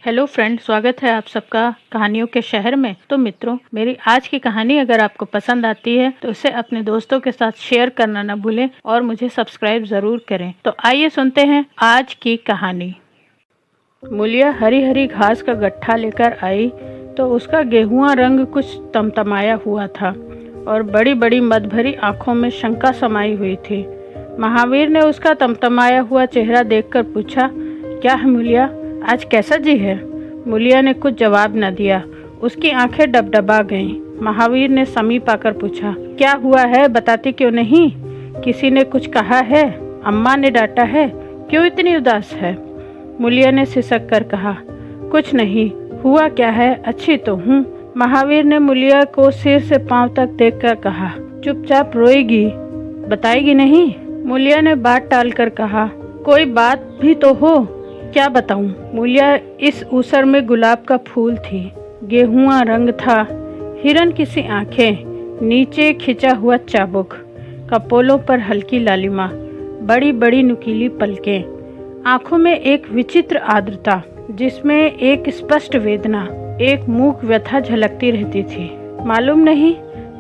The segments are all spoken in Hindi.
हेलो फ्रेंड, स्वागत है आप सबका कहानियों के शहर में। तो मित्रों, मेरी आज की कहानी अगर आपको पसंद आती है तो इसे अपने दोस्तों के साथ शेयर करना न भूलें और मुझे सब्सक्राइब जरूर करें। तो आइए सुनते हैं आज की कहानी। मूलिया हरी हरी घास का गट्ठा लेकर आई तो उसका गेहुआ रंग कुछ तमतमाया हुआ था और बड़ी बड़ी मद भरी आंखों में शंका समाई हुई थी। महावीर ने उसका तमतमाया हुआ चेहरा देखकर पूछा, क्या है मूलिया, आज कैसा जी है? मूलिया ने कुछ जवाब न दिया। उसकी आंखें डबडबा गईं। महावीर ने समीप आकर पूछा, क्या हुआ है, बताती क्यों नहीं? किसी ने कुछ कहा है? अम्मा ने डांटा है? क्यों इतनी उदास है? मूलिया ने सिसक कर कहा, कुछ नहीं। हुआ क्या है, अच्छी तो हूँ। महावीर ने मूलिया को सिर से पांव तक देखकर कहा, चुपचाप रोएगी, बताएगी नहीं? मूलिया ने बात टालकर कहा, कोई बात भी तो हो, क्या बताऊं? मूलिया इस ऊसर में गुलाब का फूल थी, गेहुआ रंग था, हिरन किसी आंखें, नीचे खिंचा हुआ चाबुक, कपोलों पर हल्की लालिमा, बड़ी बड़ी नुकीली पलकें, आंखों में एक विचित्र आर्द्रता जिसमें एक स्पष्ट वेदना, एक मूक व्यथा झलकती रहती थी। मालूम नहीं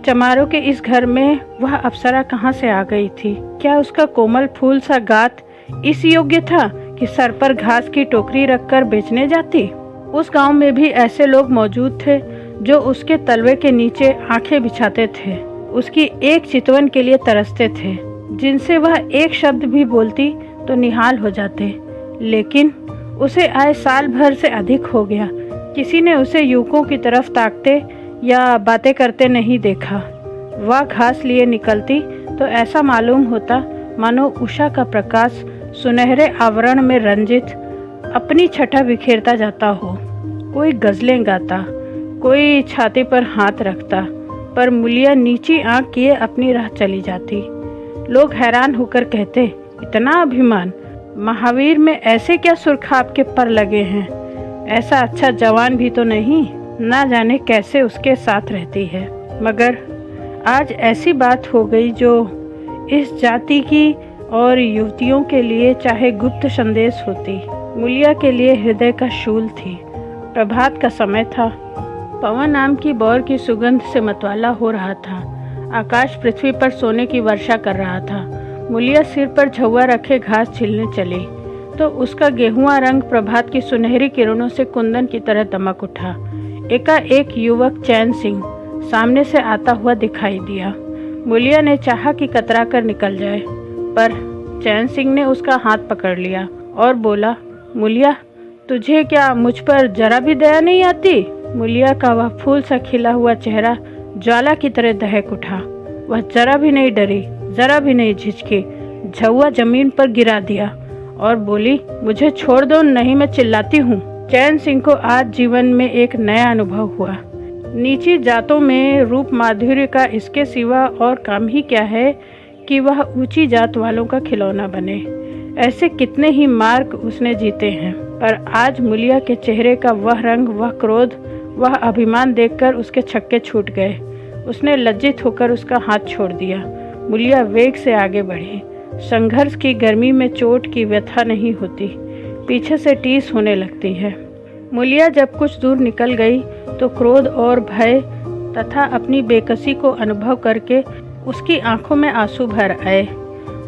चमारों के इस घर में वह अप्सरा कहाँ से आ गई थी। क्या उसका कोमल फूल सा गात इस योग्य था कि सर पर घास की टोकरी रखकर बेचने जाती? उस गांव में भी ऐसे लोग मौजूद थे जो उसके तलवे के नीचे आंखें बिछाते थे, उसकी एक चितवन के लिए तरसते थे, जिनसे वह एक शब्द भी बोलती तो निहाल हो जाते। लेकिन उसे आए साल भर से अधिक हो गया, किसी ने उसे युवकों की तरफ ताकते या बातें करते नहीं देखा। वह घास लिए निकलती तो ऐसा मालूम होता मानो उषा का प्रकाश सुनहरे आवरण में रंजित अपनी छटा बिखेरता जाता हो। कोई गजलें गाता, कोई छाती पर हाथ रखता, पर मूलिया नीची आंख किए अपनी राह चली जाती। लोग हैरान होकर कहते, इतना अभिमान, महावीर में ऐसे क्या सुर्खाब के पर लगे हैं? ऐसा अच्छा जवान भी तो नहीं, ना जाने कैसे उसके साथ रहती है। मगर आज ऐसी बात हो गई जो इस जाति की और युवतियों के लिए चाहे गुप्त संदेश होती, मूलिया के लिए हृदय का शूल थी। प्रभात का समय था, पवन नाम की बौर की सुगंध से मतवाला हो रहा था। आकाश पृथ्वी पर सोने की वर्षा कर रहा था। मूलिया सिर पर झौवा रखे घास छिलने चली तो उसका गेहुआ रंग प्रभात की सुनहरी किरणों से कुंदन की तरह दमक उठा। एकाएक युवक चैन सिंह सामने से आता हुआ दिखाई दिया। मूलिया ने चाहा कि कतरा कर निकल जाए, पर चैन सिंह ने उसका हाथ पकड़ लिया और बोला, मूलिया, तुझे क्या मुझ पर जरा भी दया नहीं आती? मूलिया का वह फूल सा खिला हुआ चेहरा ज्वाला की तरह दहक उठा। वह जरा भी नहीं डरी, जरा भी नहीं झिझकी, झौवा जमीन पर गिरा दिया और बोली, मुझे छोड़ दो, नहीं मैं चिल्लाती हूँ। चैन सिंह को आज जीवन में एक नया अनुभव हुआ। नीची जातों में रूप माधुर्य का इसके सिवा और काम ही क्या है कि वह ऊंची जात वालों का खिलौना बने। ऐसे कितने ही मार्ग उसने जीते हैं, पर आज मूलिया के चेहरे का वह रंग, वह क्रोध, वह अभिमान देखकर उसके छक्के छूट गए। उसने लज्जित होकर उसका हाथ छोड़ दिया। मूलिया वेग से आगे बढ़ी। संघर्ष की गर्मी में चोट की व्यथा नहीं होती, पीछे से टीस होने लगती है। मूलिया जब कुछ दूर निकल गई तो क्रोध और भय तथा अपनी बेकसी को अनुभव करके उसकी आंखों में आंसू भर आए।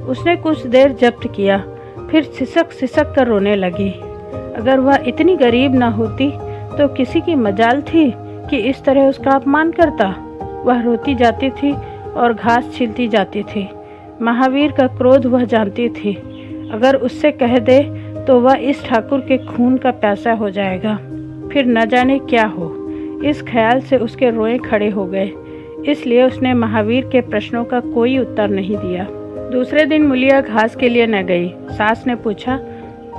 उसने कुछ देर जब्त किया, फिर सिसक सिसक कर रोने लगी। अगर वह इतनी गरीब ना होती तो किसी की मजाल थी कि इस तरह उसका अपमान करता। वह रोती जाती थी और घास छीलती जाती थी। महावीर का क्रोध वह जानती थी, अगर उससे कह दे तो वह इस ठाकुर के खून का प्यासा हो जाएगा, फिर न जाने क्या हो। इस ख्याल से उसके रोए खड़े हो गए, इसलिए उसने महावीर के प्रश्नों का कोई उत्तर नहीं दिया। दूसरे दिन मूलिया घास के लिए न गई। सास ने पूछा,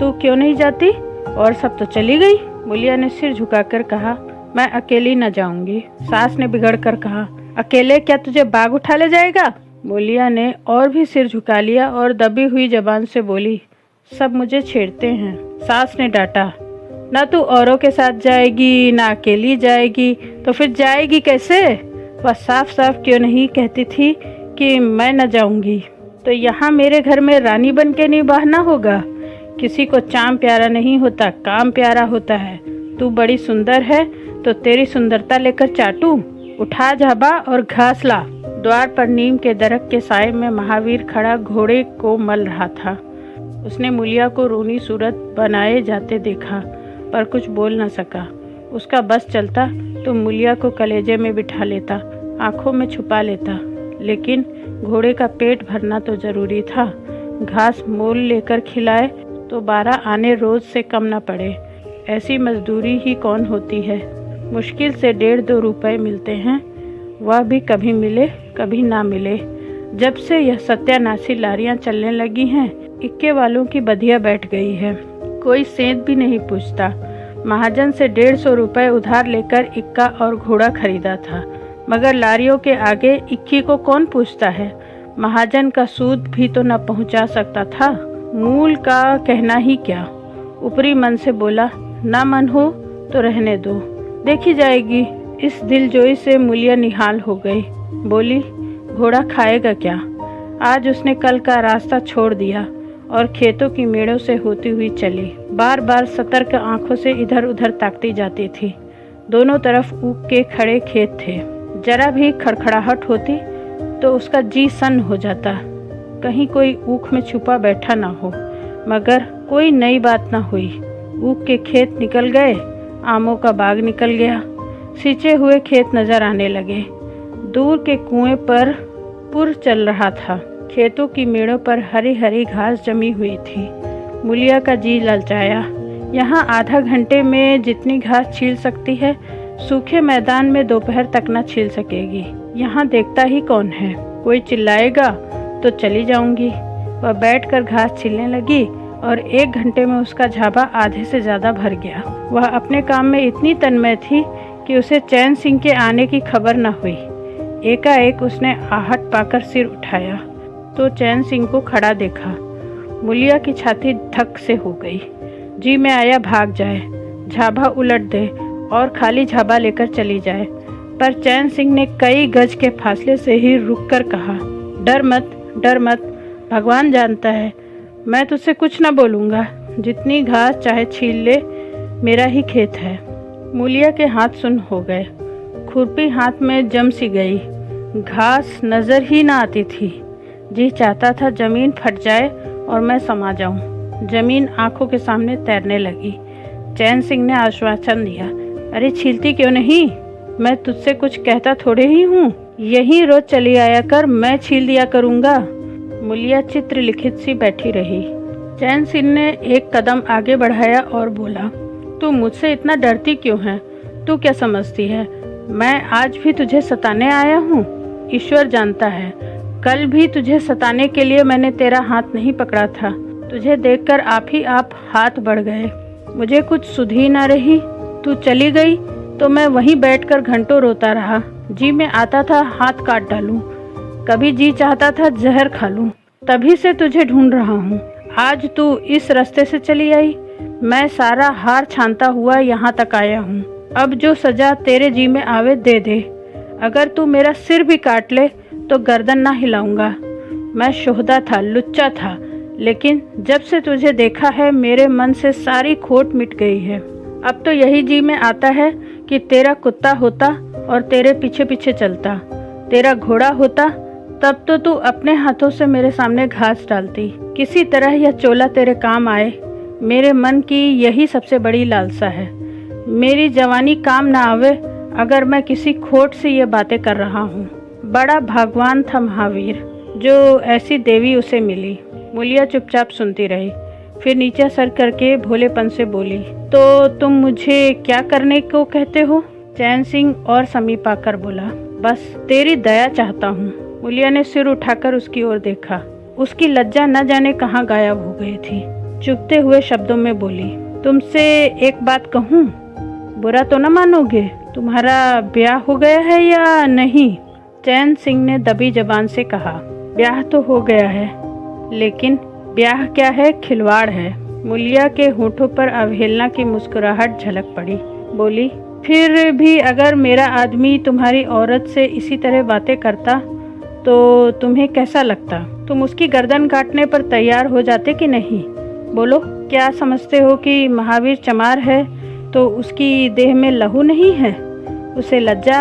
तू क्यों नहीं जाती? और सब तो चली गई। मूलिया ने सिर झुकाकर कहा, मैं अकेली न जाऊंगी। सास ने बिगड़ कर कहा, अकेले क्या तुझे बाग उठा ले जाएगा? मूलिया ने और भी सिर झुका लिया और दबी हुई जबान से बोली, सब मुझे छेड़ते हैं। सास ने डांटा, ना तू औरों के साथ जाएगी, ना अकेली जाएगी, तो फिर जाएगी कैसे? वह साफ साफ क्यों नहीं कहती थी कि मैं न जाऊंगी? तो यहाँ मेरे घर में रानी बन के निभाना होगा। किसी को चाम प्यारा नहीं होता, काम प्यारा होता है। तू बड़ी सुंदर है तो तेरी सुंदरता लेकर चाटूं? उठा झाबा और घास ला। द्वार पर नीम के दरख्त के साए में महावीर खड़ा घोड़े को मल रहा था। उसने मूलिया को रोनी सूरत बनाए जाते देखा पर कुछ बोल न सका। उसका बस चलता तो मूलिया को कलेजे में बिठा लेता, आंखों में छुपा लेता, लेकिन घोड़े का पेट भरना तो जरूरी था। घास मोल लेकर खिलाए तो 12 आने रोज से कम न पड़े। ऐसी मजदूरी ही कौन होती है। मुश्किल से 1.5-2 रुपए मिलते हैं, वह भी कभी मिले कभी ना मिले। जब से यह सत्यानाशी लारियां चलने लगी हैं, इक्के वालों की बधिया बैठ गई है। कोई सेंध भी नहीं पूछता। महाजन से 150 रुपए उधार लेकर इक्का और घोड़ा खरीदा था, मगर लारियों के आगे इक्की को कौन पूछता है। महाजन का सूद भी तो न पहुंचा सकता था, मूल का कहना ही क्या। ऊपरी मन से बोला, ना मन हो तो रहने दो, देखी जाएगी। इस दिलजोई से मूलिया निहाल हो गई। बोली, घोड़ा खाएगा क्या? आज उसने कल का रास्ता छोड़ दिया और खेतों की मेड़ों से होती हुई चली। बार बार सतर्क आंखों से इधर उधर ताकती जाती थी। दोनों तरफ ऊख के खड़े खेत थे। जरा भी खड़खड़ाहट होती तो उसका जी सन्न हो जाता, कहीं कोई ऊख में छुपा बैठा ना हो। मगर कोई नई बात ना हुई। ऊख के खेत निकल गए, आमों का बाग निकल गया, सींचे हुए खेत नजर आने लगे। दूर के कुएं पर पुर चल रहा था। खेतों की मेड़ों पर हरी हरी घास जमी हुई थी। मूलिया का जी ललचाया। यहाँ आधा घंटे में जितनी घास छील सकती है, सूखे मैदान में दोपहर तक न छील सकेगी। यहाँ देखता ही कौन है। कोई चिल्लाएगा तो चली जाऊंगी। वह बैठकर घास छीलने लगी और 1 घंटे में उसका झाबा आधे से ज्यादा भर गया। वह अपने काम में इतनी तन्मय थी कि उसे चैन सिंह के आने की खबर न हुई। एकाएक उसने आहट पाकर सिर उठाया तो चैन सिंह को खड़ा देखा। मूलिया की छाती धक से हो गई। जी में आया भाग जाए, झाबा उलट दे और खाली झाबा लेकर चली जाए, पर चैन सिंह ने कई गज के फासले से ही रुककर कहा, डर मत, डर मत, भगवान जानता है, मैं तुझसे कुछ न बोलूँगा। जितनी घास चाहे छील ले, मेरा ही खेत है। मूलिया के हाथ सुन्न हो गए। खुरपी हाथ में जम सी गई। घास नजर ही ना आती थी। जी चाहता था जमीन फट जाए और मैं समा जाऊं। जमीन आंखों के सामने तैरने लगी। चैन सिंह ने आश्वासन दिया, अरे छीलती क्यों नहीं, मैं तुझसे कुछ कहता थोड़े ही हूँ। यहीं रोज चली आया कर, मैं छील दिया करूँगा। मूलिया चित्र लिखित सी बैठी रही। चैन सिंह ने एक कदम आगे बढ़ाया और बोला, तू मुझसे इतना डरती क्यों है? तू क्या समझती है मैं आज भी तुझे सताने आया हूँ? ईश्वर जानता है, कल भी तुझे सताने के लिए मैंने तेरा हाथ नहीं पकड़ा था। तुझे देखकर आप ही आप हाथ बढ़ गए। मुझे कुछ सुध ही ना रही। तू चली गई तो मैं वहीं बैठकर घंटों रोता रहा। जी में आता था हाथ काट डालूं, कभी जी चाहता था जहर खा लूं। तभी से तुझे ढूंढ रहा हूँ। आज तू इस रास्ते से चली आई, मैं सारा हार छानता हुआ यहाँ तक आया हूँ। अब जो सजा तेरे जी में आवे दे दे। अगर तू मेरा सिर भी काट ले तो गर्दन ना हिलाऊंगा। मैं शोहदा था, लुच्चा था, लेकिन जब से तुझे देखा है मेरे मन से सारी खोट मिट गई है। अब तो यही जी में आता है कि तेरा कुत्ता होता और तेरे पीछे पीछे चलता। तेरा घोड़ा होता तब तो तू अपने हाथों से मेरे सामने घास डालती। किसी तरह यह चोला तेरे काम आए, मेरे मन की यही सबसे बड़ी लालसा है। मेरी जवानी काम ना आवे अगर मैं किसी खोट से ये बातें कर रहा हूँ। बड़ा भगवान था महावीर, जो ऐसी देवी उसे मिली। मूलिया चुपचाप सुनती रही, फिर नीचे सर करके भोलेपन से बोली, तो तुम मुझे क्या करने को कहते हो? चैन सिंह और समीप आकर बोला, बस तेरी दया चाहता हूँ। मूलिया ने सिर उठाकर उसकी ओर देखा। उसकी लज्जा न जाने कहाँ गायब हो गई थी। चुभते हुए शब्दों में बोली, तुमसे एक बात कहूँ, बुरा तो न मानोगे? तुम्हारा ब्याह हो गया है या नहीं? चैन सिंह ने दबी जबान से कहा, ब्याह तो हो गया है, लेकिन ब्याह क्या है, खिलवाड़ है। मूलिया के होठों पर अवहेलना की मुस्कुराहट झलक पड़ी। बोली, फिर भी अगर मेरा आदमी तुम्हारी औरत से इसी तरह बातें करता तो तुम्हें कैसा लगता? तुम उसकी गर्दन काटने पर तैयार हो जाते कि नहीं? बोलो, क्या समझते हो कि महावीर चमार है तो उसकी देह में लहू नहीं है? उसे लज्जा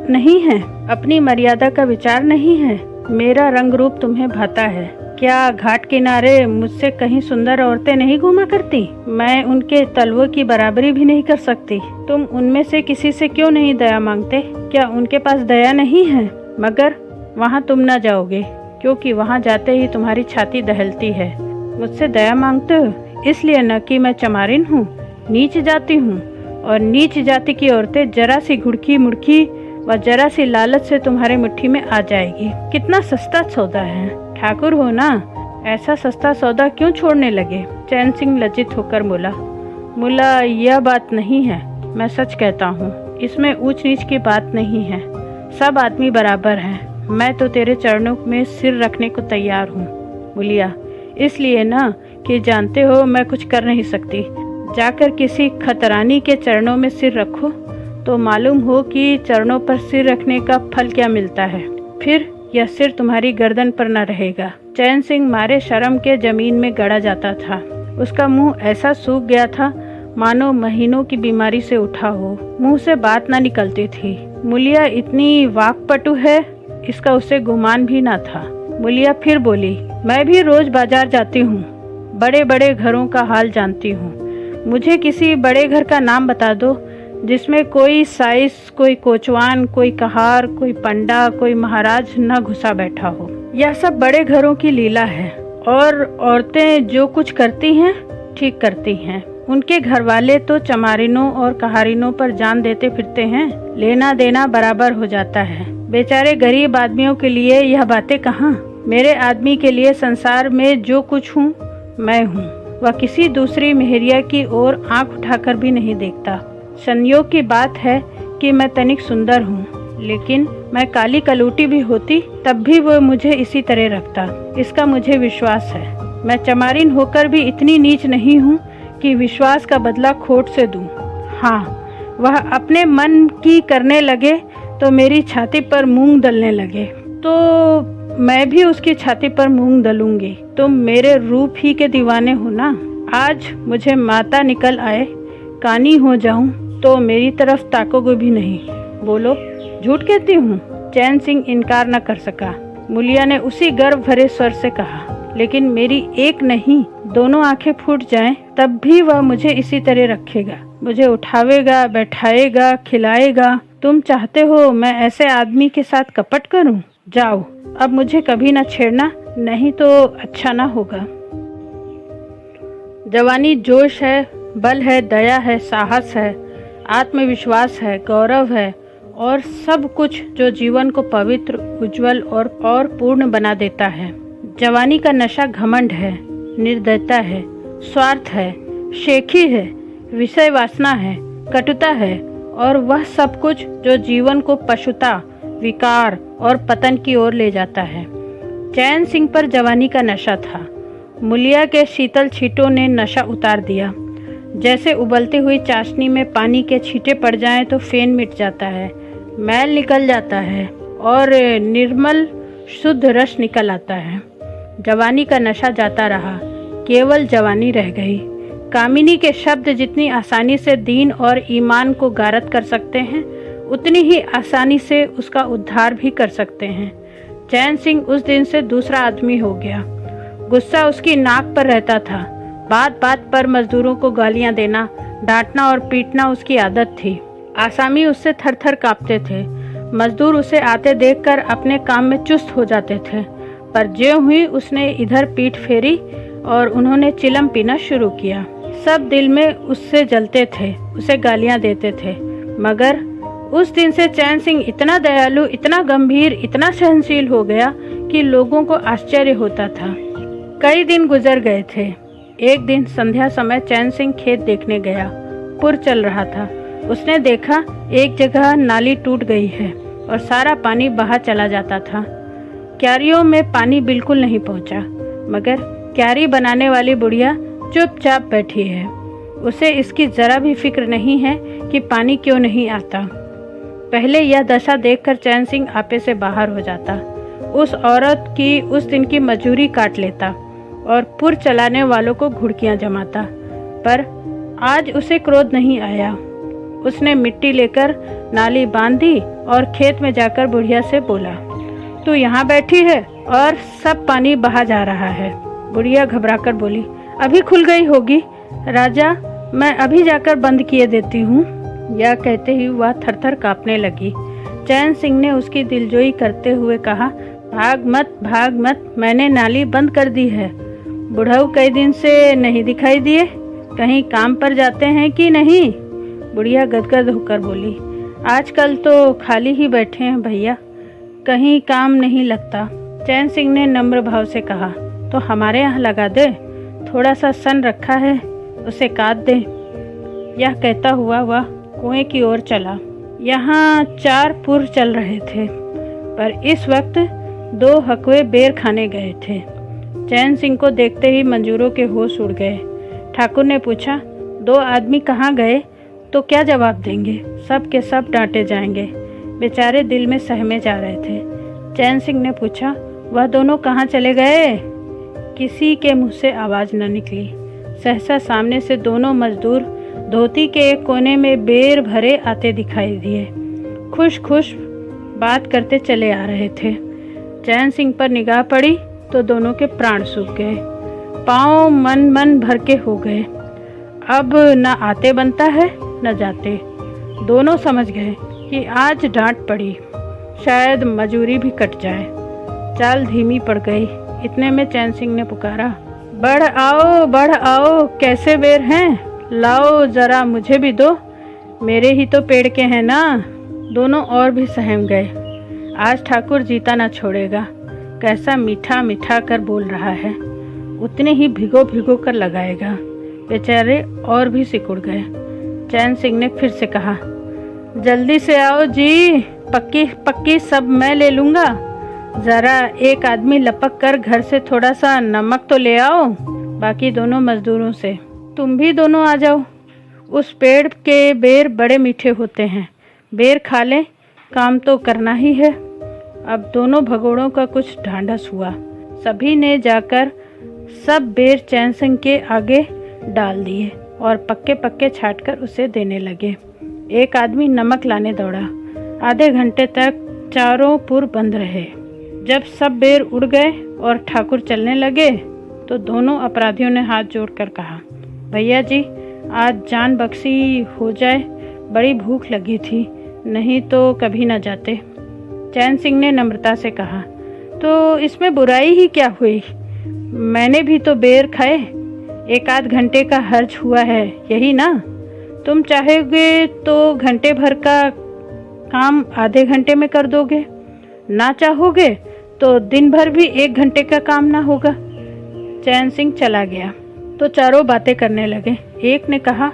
नहीं है? अपनी मर्यादा का विचार नहीं है? मेरा रंग रूप तुम्हें भाता है क्या? घाट किनारे मुझसे कहीं सुंदर औरतें नहीं घूमा करती? मैं उनके तलवों की बराबरी भी नहीं कर सकती। तुम उनमें से किसी से क्यों नहीं दया मांगते? क्या उनके पास दया नहीं है? मगर वहाँ तुम न जाओगे, क्योंकि वहाँ जाते ही तुम्हारी छाती दहलती है। मुझसे दया मांगते हो इसलिए न कि मैं चमारिन हूँ, नीच जाती हूँ, और नीच जाति की औरतें जरा सी घुड़की मुड़की व जरा सी लालच से तुम्हारे मुट्ठी में आ जाएगी। कितना सस्ता सौदा है। ठाकुर हो ना, ऐसा सस्ता सौदा क्यों छोड़ने लगे? चैन सिंह लज्जित होकर बोला, मुल्ला यह बात नहीं है, मैं सच कहता हूँ, इसमें ऊंच नीच की बात नहीं है, सब आदमी बराबर हैं। मैं तो तेरे चरणों में सिर रखने को तैयार हूँ मुलिया, इसलिए ना कि जानते हो मैं कुछ कर नहीं सकती। जाकर किसी खतरानी के चरणों में सिर रखो तो मालूम हो कि चरणों पर सिर रखने का फल क्या मिलता है। फिर यह सिर तुम्हारी गर्दन पर न रहेगा। चैन सिंह मारे शर्म के जमीन में गड़ा जाता था। उसका मुंह ऐसा सूख गया था मानो महीनों की बीमारी से उठा हो। मुंह से बात न निकलती थी। मुलिया इतनी वाकपटु है, इसका उसे गुमान भी न था। मुलिया फिर बोली, मैं भी रोज बाजार जाती हूँ, बड़े बड़े घरों का हाल जानती हूँ। मुझे किसी बड़े घर का नाम बता दो जिसमें कोई साइस, कोई कोचवान, कोई कहार, कोई पंडा, कोई महाराज न घुसा बैठा हो। यह सब बड़े घरों की लीला है, और औरतें जो कुछ करती हैं ठीक करती हैं। उनके घर वाले तो चमारिनों और कहारिनों पर जान देते फिरते हैं, लेना देना बराबर हो जाता है। बेचारे गरीब आदमियों के लिए यह बातें कहाँ। मेरे आदमी के लिए संसार में जो कुछ हूँ मैं हूँ। वह किसी दूसरी मेहरिया की ओर आंख उठाकर भी नहीं देखता। संयोग की बात है कि मैं तनिक सुंदर हूँ, लेकिन मैं काली कलूटी भी होती तब भी वो मुझे इसी तरह रखता, इसका मुझे विश्वास है। मैं चमारिन होकर भी इतनी नीच नहीं हूँ कि विश्वास का बदला खोट से दूँ। हाँ, वह अपने मन की करने लगे तो मेरी छाती पर मूंग दलने लगे तो मैं भी उसकी छाती पर मूंग दलूंगी। तुम मेरे रूप ही के दीवाने हो ना। आज मुझे माता निकल आए, कानी हो जाऊं तो मेरी तरफ ताकोगे भी नहीं। बोलो, झूठ कहती हूँ? चैन सिंह इनकार न कर सका। मुलिया ने उसी गर्व भरे स्वर से कहा, लेकिन मेरी एक नहीं दोनों आंखें फूट जाएं तब भी वह मुझे इसी तरह रखेगा, मुझे उठावेगा, बैठाएगा, खिलाएगा। तुम चाहते हो मैं ऐसे आदमी के साथ कपट करूं? जाओ, अब मुझे कभी न छेड़ना, नहीं तो अच्छा ना होगा। जवानी जोश है, बल है, दया है, साहस है, आत्मविश्वास है, गौरव है और सब कुछ जो जीवन को पवित्र, उज्जवल और पूर्ण बना देता है। जवानी का नशा घमंड है, निर्दयता है, स्वार्थ है, शेखी है, विषय वासना है, कटुता है और वह सब कुछ जो जीवन को पशुता, विकार और पतन की ओर ले जाता है। चैन सिंह पर जवानी का नशा था। मुलिया के शीतल छींटों ने नशा उतार दिया। जैसे उबलती हुई चाशनी में पानी के छींटे पड़ जाएं तो फेन मिट जाता है, मैल निकल जाता है और निर्मल शुद्ध रस निकल आता है। जवानी का नशा जाता रहा, केवल जवानी रह गई। कामिनी के शब्द जितनी आसानी से दीन और ईमान को गारत कर सकते हैं, उतनी ही आसानी से उसका उद्धार भी कर सकते हैं। चैन सिंह उस दिन से दूसरा आदमी हो गया। गुस्सा उसकी नाक पर रहता था। बात बात पर मजदूरों को गालियां देना, डांटना और पीटना उसकी आदत थी। आसामी उससे थर थर कांपते थे। मजदूर उसे आते देखकर अपने काम में चुस्त हो जाते थे, पर ज्यों हुई उसने इधर पीठ फेरी और उन्होंने चिलम पीना शुरू किया। सब दिल में उससे जलते थे, उसे गालियां देते थे, मगर उस दिन से चैन सिंह इतना दयालु, इतना गंभीर, इतना सहनशील हो गया कि लोगों को आश्चर्य होता था। कई दिन गुजर गए थे। एक दिन संध्या समय चैन सिंह खेत देखने गया। पुर चल रहा था। उसने देखा एक जगह नाली टूट गई है और सारा पानी बाहर चला जाता था। क्यारियों में पानी बिल्कुल नहीं पहुंचा, मगर क्यारी बनाने वाली बुढ़िया चुपचाप बैठी है। उसे इसकी जरा भी फिक्र नहीं है कि पानी क्यों नहीं आता। पहले यह दशा देखकर चैन सिंह आपे से बाहर हो जाता, उस औरत की उस दिन की मजूरी काट लेता और पुर चलाने वालों को घुड़कियां जमाता। पर आज उसे क्रोध नहीं आया। उसने मिट्टी लेकर नाली बांध दी और खेत में जाकर बुढ़िया से बोला, तू यहाँ बैठी है और सब पानी बहा जा रहा है। बुढ़िया घबराकर बोली, अभी खुल गई होगी राजा, मैं अभी जाकर बंद किए देती हूँ। यह कहते ही वह थरथर कांपने लगी। चैन सिंह ने उसकी दिलजोई करते हुए कहा, भाग मत, मैंने नाली बंद कर दी है। बुढ़ऊ कई दिन से नहीं दिखाई दिए, कहीं काम पर जाते हैं कि नहीं? बुढ़िया गदगद होकर बोली, आजकल तो खाली ही बैठे हैं भैया, कहीं काम नहीं लगता। चैन सिंह ने नम्र भाव से कहा, तो हमारे यहाँ लगा दे, थोड़ा सा सन रखा है उसे काट दे। यह कहता हुआ वह कुएं की ओर चला। यहाँ 4 पुर चल रहे थे, पर इस वक्त 2 हकवे बेर खाने गए थे। चैन सिंह को देखते ही मंजूरों के होश उड़ गए। ठाकुर ने पूछा, 2 आदमी कहाँ गए? तो क्या जवाब देंगे? सब के सब डांटे जाएंगे। बेचारे दिल में सहमे जा रहे थे। चैन सिंह ने पूछा, वह दोनों कहाँ चले गए? किसी के मुंह से आवाज़ न निकली। सहसा सामने से दोनों मजदूर धोती के एक कोने में बेर भरे आते दिखाई दिए। खुश बात करते चले आ रहे थे। चैन सिंह पर निगाह पड़ी तो दोनों के प्राण सूख गए, पाँव मन भर के हो गए। अब न आते बनता है न जाते। दोनों समझ गए कि आज डांट पड़ी, शायद मजूरी भी कट जाए। चाल धीमी पड़ गई। इतने में चैन सिंह ने पुकारा, बढ़ आओ, कैसे बेर हैं? लाओ जरा मुझे भी दो, मेरे ही तो पेड़ के हैं ना। दोनों और भी सहम गए। आज ठाकुर जीता ना छोड़ेगा, कैसा मीठा कर बोल रहा है, उतने ही भिगो कर लगाएगा। बेचारे और भी सिकुड़ गए। चैन सिंह ने फिर से कहा, जल्दी से आओ जी, पक्की सब मैं ले लूँगा। ज़रा एक आदमी लपक कर घर से थोड़ा सा नमक तो ले आओ। बाकी दोनों मजदूरों से, तुम भी दोनों आ जाओ। उस पेड़ के बेर बड़े मीठे होते हैं, बेर खा लें, काम तो करना ही है। अब दोनों भगोड़ों का कुछ ढांढस हुआ। सभी ने जाकर सब बेर चैन सिंह के आगे डाल दिए और पक्के छांटकर उसे देने लगे। एक आदमी नमक लाने दौड़ा। आधे घंटे तक चारों पुर बंद रहे। जब सब बेर उड़ गए और ठाकुर चलने लगे तो दोनों अपराधियों ने हाथ जोड़कर कहा, भैया जी आज जान बख्शी हो जाए, बड़ी भूख लगी थी, नहीं तो कभी न जाते। चैन सिंह ने नम्रता से कहा, तो इसमें बुराई ही क्या हुई? मैंने भी तो बेर खाए, 1 आध घंटे का हर्ज हुआ है, यही ना? तुम चाहोगे तो घंटे भर का काम आधे घंटे में कर दोगे, ना चाहोगे तो दिन भर भी 1 घंटे का काम ना होगा। चैन सिंह चला गया तो चारों बातें करने लगे। एक ने कहा,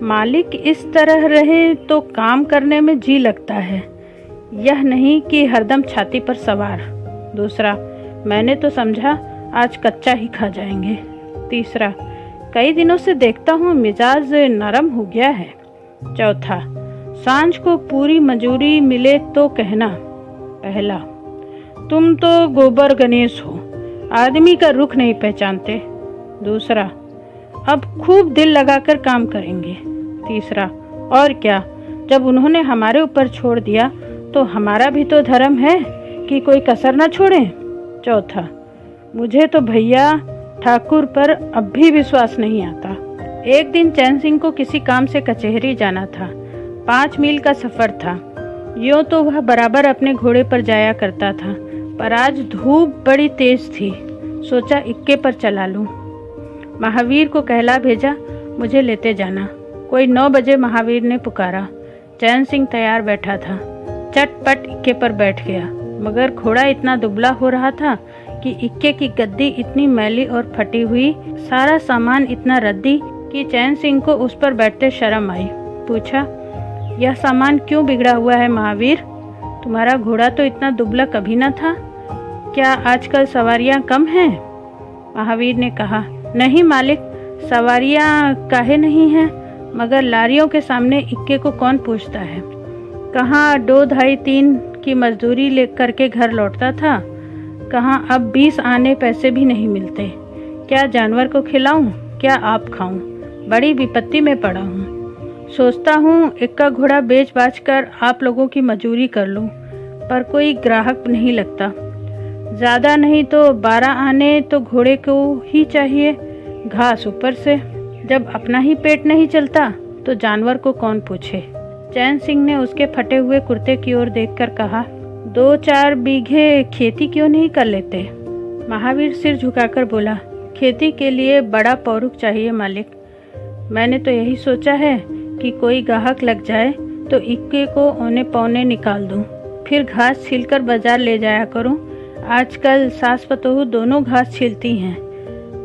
मालिक इस तरह रहे तो काम करने में जी लगता है, यह नहीं कि हरदम छाती पर सवार। दूसरा, मैंने तो समझा आज कच्चा ही खा जाएंगे। तीसरा, कई दिनों से देखता हूँ मिजाज नरम हो गया है। चौथा, सांझ को पूरी मजूरी मिले तो कहना। पहला, तुम तो गोबर गणेश हो, आदमी का रुख नहीं पहचानते। दूसरा, अब खूब दिल लगाकर काम करेंगे। तीसरा, और क्या, जब उन्होंने हमारे ऊपर छोड़ दिया तो हमारा भी तो धर्म है कि कोई कसर न छोड़ें। चौथा, मुझे तो भैया ठाकुर पर अब भी विश्वास नहीं आता। एक दिन चैन सिंह को किसी काम से कचहरी जाना था। 5 मील का सफ़र था। यूँ तो वह बराबर अपने घोड़े पर जाया करता था, पर आज धूप बड़ी तेज थी। सोचा इक्के पर चला लूँ। महावीर को कहला भेजा, मुझे लेते जाना। कोई 9 बजे महावीर ने पुकारा। चैन सिंह तैयार बैठा था, चटपट इक्के पर बैठ गया, मगर घोड़ा इतना दुबला हो रहा था कि इक्के की गद्दी इतनी मैली और फटी हुई, सारा सामान इतना रद्दी कि चैन सिंह को उस पर बैठते शर्म आई। पूछा, यह सामान क्यों बिगड़ा हुआ है महावीर? तुम्हारा घोड़ा तो इतना दुबला कभी न था, क्या आजकल सवारियां कम हैं? महावीर ने कहा, नहीं मालिक, सवारियां काहे नहीं हैं, मगर लारियों के सामने इक्के को कौन पूछता है। कहाँ 2 ढाई 3 की मजदूरी ले करके घर लौटता था, कहाँ अब 20 आने पैसे भी नहीं मिलते। क्या जानवर को खिलाऊं, क्या आप खाऊं? बड़ी विपत्ति में पड़ा हूँ। सोचता हूँ इक्का घोड़ा बेच बाच कर आप लोगों की मजूरी कर लूँ, पर कोई ग्राहक नहीं लगता। ज़्यादा नहीं तो 12 आने तो घोड़े को ही चाहिए, घास ऊपर से। जब अपना ही पेट नहीं चलता तो जानवर को कौन पूछे। चैन सिंह ने उसके फटे हुए कुर्ते की ओर देखकर कहा, 2-4 बीघे खेती क्यों नहीं कर लेते? महावीर सिर झुकाकर बोला, खेती के लिए बड़ा पौरुख चाहिए मालिक। मैंने तो यही सोचा है कि कोई ग्राहक लग जाए तो इक्के को औने पौने निकाल दूं, फिर घास छीलकर बाजार ले जाया करूं। आजकल सास पतोहू दोनों घास छीलती हैं,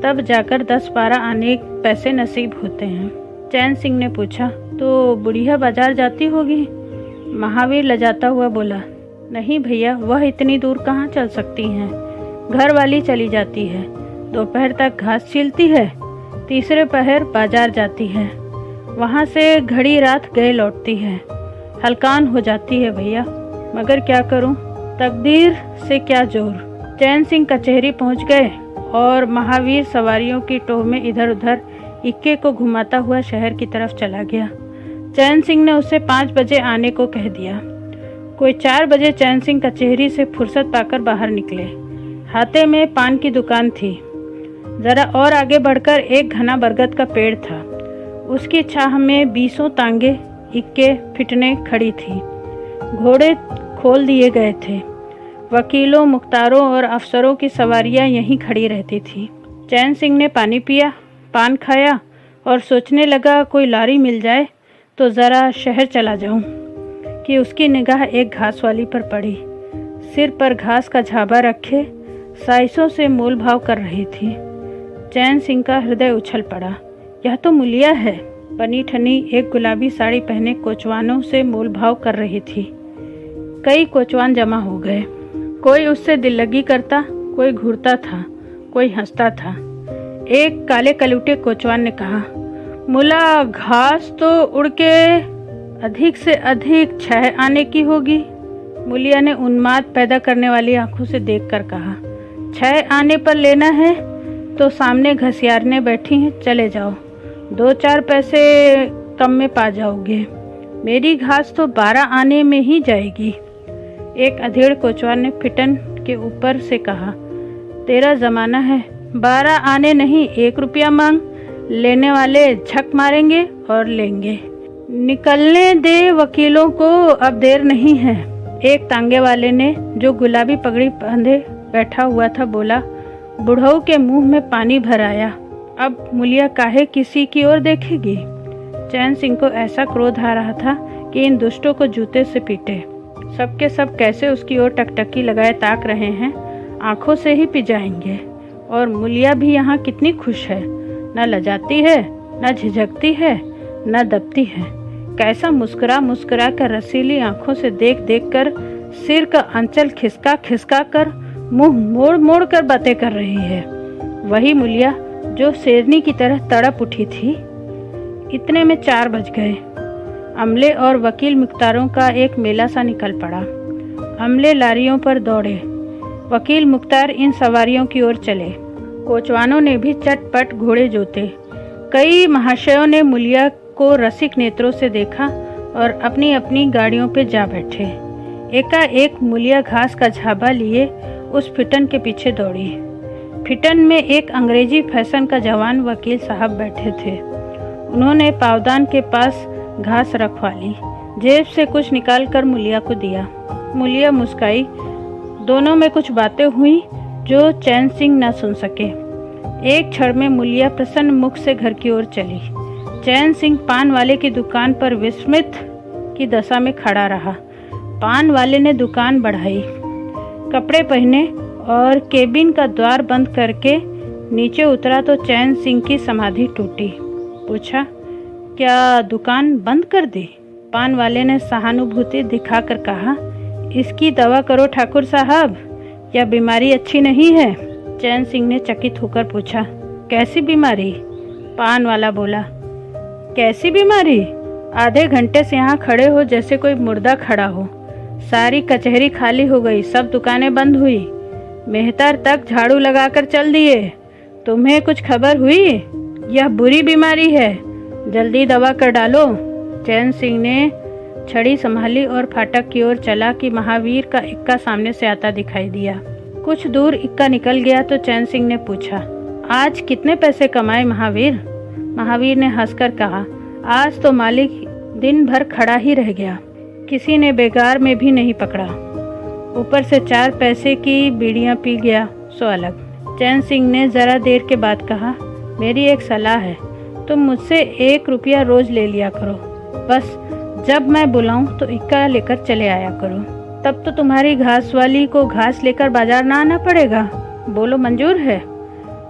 तब जाकर 10-12 आने पैसे नसीब होते हैं। चैन सिंह ने पूछा, तो बुढ़िया बाजार जाती होगी? महावीर लजाता हुआ बोला, नहीं भैया, वह इतनी दूर कहाँ चल सकती हैं। घर वाली चली जाती है, दोपहर तक घास छीलती है, तीसरे पहर बाजार जाती है, वहाँ से घड़ी रात गए लौटती है। हलकान हो जाती है भैया, मगर क्या करूँ, तकदीर से क्या जोर। चैन सिंह कचहरी पहुँच गए और महावीर सवारियों की टोह में इधर उधर इक्के को घुमाता हुआ शहर की तरफ चला गया। चैन सिंह ने उसे 5 बजे आने को कह दिया। कोई 4 बजे चैन सिंह कचहरी से फुर्सत पाकर बाहर निकले। हाथे में पान की दुकान थी। जरा और आगे बढ़कर एक घना बरगद का पेड़ था। उसकी छाह में 20 तांगे इक्के फिटने खड़ी थी। घोड़े खोल दिए गए थे। वकीलों, मुख्तारों और अफसरों की सवारियां यहीं खड़ी रहती थी। चैन सिंह ने पानी पिया, पान खाया और सोचने लगा, कोई लारी मिल जाए तो ज़रा शहर चला जाऊं, कि उसकी निगाह एक घास वाली पर पड़ी। सिर पर घास का झाबा रखे साइसों से मोल भाव कर रही थी। चैन सिंह का हृदय उछल पड़ा। यह तो मुलिया है। बनी ठनी एक गुलाबी साड़ी पहने कोचवानों से मोल भाव कर रही थी। कई कोचवान जमा हो गए। कोई उससे दिल लगी करता, कोई घूरता था, कोई हंसता था। एक काले कलूटे कोचवान ने कहा, मुला, घास तो उड़ के अधिक से अधिक 6 आने की होगी। मुलिया ने उन्माद पैदा करने वाली आंखों से देखकर कहा, 6 आने पर लेना है तो सामने घसियारने बैठी हैं, चले जाओ, 2-4 पैसे कम में पा जाओगे। मेरी घास तो 12 आने में ही जाएगी। एक अधेड़ कोचवान ने फिटन के ऊपर से कहा, तेरा जमाना है, 12 आने नहीं 1 रुपया मांग। लेने वाले झक मारेंगे और लेंगे। निकलने दे वकीलों को, अब देर नहीं है। एक तांगे वाले ने, जो गुलाबी पगड़ी बांधे बैठा हुआ था, बोला, बुढ़ऊ के मुंह में पानी भर आया। अब मुलिया काहे किसी की ओर देखेगी। चैन सिंह को ऐसा क्रोध आ रहा था कि इन दुष्टों को जूते से पीटे। सबके सब कैसे उसकी ओर टकटकी लगाए ताक रहे हैं, आंखों से ही पी जाएंगे। और मुलिया भी यहाँ कितनी खुश है, न लजाती है, न झिझकती है, न दबती है। कैसा मुस्कुरा मुस्कुरा कर रसीली आंखों से देख देख कर, सिर का अंचल खिसका खिसका कर, मुंह मोड़ मोड़ कर बातें कर रही है। वही मुलिया जो शेरनी की तरह तड़प उठी थी। इतने में 4 बज गए। अमले और वकील मुख्तारों का एक मेला सा निकल पड़ा। अमले लारियों पर दौड़े, वकील मुख्तार इन सवारियों की ओर चले। कोचवानों ने भी चटपट घोड़े जोते। कई महाशयों ने मुलिया को रसिक नेत्रों से देखा और अपनी अपनी गाड़ियों पे जा बैठे। एकाएक मुलिया घास का झाबा लिए उस फिटन के पीछे दौड़ी। फिटन में एक अंग्रेजी फैशन का जवान वकील साहब बैठे थे। उन्होंने पावदान के पास घास रखवा ली, जेब से कुछ निकालकर मुलिया को दिया। मुलिया मुस्काई। दोनों में कुछ बातें हुई जो चैन सिंह न सुन सके। एक क्षण में मुलिया प्रसन्न मुख से घर की ओर चली। चैन सिंह पान वाले की दुकान पर विस्मित की दशा में खड़ा रहा। पान वाले ने दुकान बढ़ाई, कपड़े पहने और केबिन का द्वार बंद करके नीचे उतरा तो चैन सिंह की समाधि टूटी। पूछा, क्या दुकान बंद कर दी? पान वाले ने सहानुभूति दिखाकर कहा, इसकी दवा करो ठाकुर साहब, यह बीमारी अच्छी नहीं है। चैन सिंह ने चकित होकर पूछा, कैसी बीमारी? पान वाला बोला, कैसी बीमारी? आधे घंटे से यहाँ खड़े हो जैसे कोई मुर्दा खड़ा हो। सारी कचहरी खाली हो गई, सब दुकानें बंद हुई, मेहतर तक झाड़ू लगाकर चल दिए। तुम्हें कुछ खबर हुई? यह बुरी बीमारी है, जल्दी दवा कर डालो। चैन सिंह ने छड़ी संभाली और फाटक की ओर चला कि महावीर का इक्का सामने से आता दिखाई दिया। कुछ दूर इक्का निकल गया तो चैन सिंह ने पूछा, आज कितने पैसे कमाए महावीर? महावीर ने हंसकर कहा, आज तो मालिक दिन भर खड़ा ही रह गया, किसी ने बेगार में भी नहीं पकड़ा, ऊपर से 4 पैसे की बीड़ियां पी गया सो अलग। चैन सिंह ने जरा देर के बाद कहा, मेरी एक सलाह है, तुम मुझसे 1 रुपया रोज ले लिया करो, बस जब मैं बुलाऊं तो इक्का लेकर चले आया करो, तब तो तुम्हारी घास वाली को घास लेकर बाजार ना आना पड़ेगा। बोलो मंजूर है?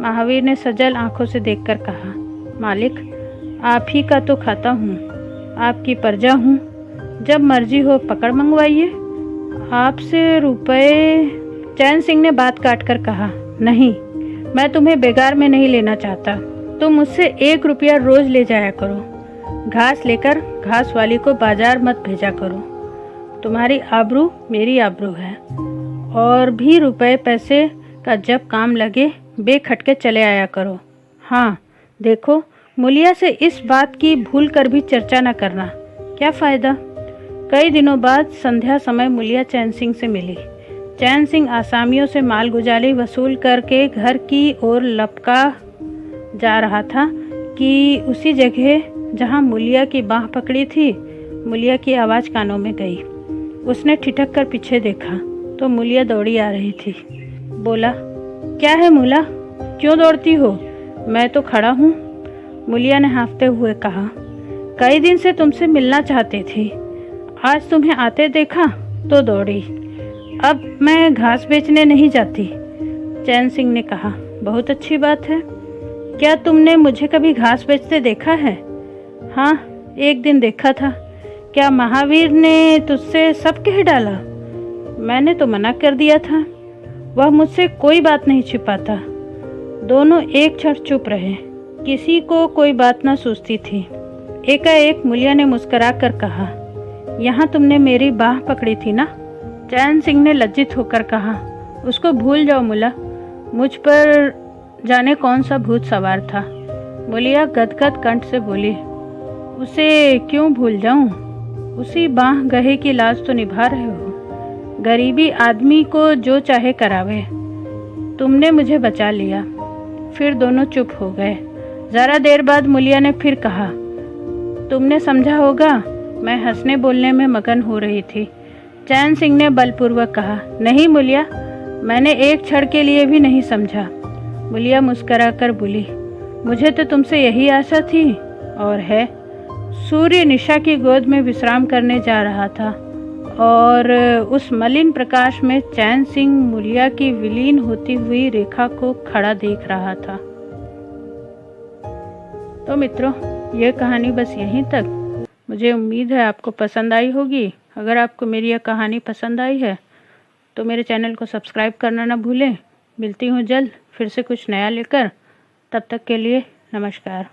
महावीर ने सजल आंखों से देखकर कहा, मालिक आप ही का तो खाता हूँ, आपकी प्रजा हूँ, जब मर्जी हो पकड़ मंगवाइए, आपसे रुपए। चैन सिंह ने बात काट कर कहा, नहीं, मैं तुम्हें बेगार में नहीं लेना चाहता, तुम मुझसे 1 रुपया रोज ले जाया करो, घास लेकर घास वाली को बाजार मत भेजा करो, तुम्हारी आबरू मेरी आबरू है, और भी रुपए पैसे का जब काम लगे बेखटके चले आया करो। हाँ देखो, मुलिया से इस बात की भूल कर भी चर्चा न करना, क्या फ़ायदा। कई दिनों बाद संध्या समय मुलिया चैन सिंह से मिली। चैन सिंह आसामियों से माल गुजारी वसूल करके घर की ओर लपका जा रहा था कि उसी जगह जहाँ मुलिया की बाँह पकड़ी थी, मुलिया की आवाज़ कानों में गई। उसने ठिठक कर पीछे देखा तो मुलिया दौड़ी आ रही थी। बोला, क्या है मुला, क्यों दौड़ती हो? मैं तो खड़ा हूँ। मुलिया ने हाँफते हुए कहा, कई दिन से तुमसे मिलना चाहती थी, आज तुम्हें आते देखा तो दौड़ी। अब मैं घास बेचने नहीं जाती। चैन सिंह ने कहा, बहुत अच्छी बात है, क्या तुमने मुझे कभी घास बेचते देखा है? हाँ, एक दिन देखा था। क्या महावीर ने तुझसे सब कह डाला? मैंने तो मना कर दिया था, वह मुझसे कोई बात नहीं छिपाता। दोनों एक क्षण चुप रहे, किसी को कोई बात न सूझती थी। एकाएक मुलिया ने मुस्कुरा कर कहा, यहाँ तुमने मेरी बाह पकड़ी थी ना? चैन सिंह ने लज्जित होकर कहा, उसको भूल जाओ मुला, मुझ पर जाने कौन सा भूत सवार था। मुलिया गदगद कंठ से बोली, उसे क्यों भूल जाऊं? उसी बाह गहे की लाज तो निभा रहे हो। गरीबी आदमी को जो चाहे करावे, तुमने मुझे बचा लिया। फिर दोनों चुप हो गए। जरा देर बाद मुलिया ने फिर कहा, तुमने समझा होगा, मैं हंसने बोलने में मगन हो रही थी। चैन सिंह ने बलपूर्वक कहा, नहीं मुलिया, मैंने एक क्षण के लिए भी नहीं समझा। मुलिया मुस्कुराकर बोली, मुझे तो तुमसे यही आशा थी और है। सूर्य निशा की गोद में विश्राम करने जा रहा था और उस मलिन प्रकाश में चैन सिंह मुलिया की विलीन होती हुई रेखा को खड़ा देख रहा था। तो मित्रों, यह कहानी बस यहीं तक। मुझे उम्मीद है आपको पसंद आई होगी। अगर आपको मेरी यह कहानी पसंद आई है तो मेरे चैनल को सब्सक्राइब करना ना भूलें। मिलती हूँ जल्द फिर से कुछ नया लेकर। तब तक के लिए नमस्कार।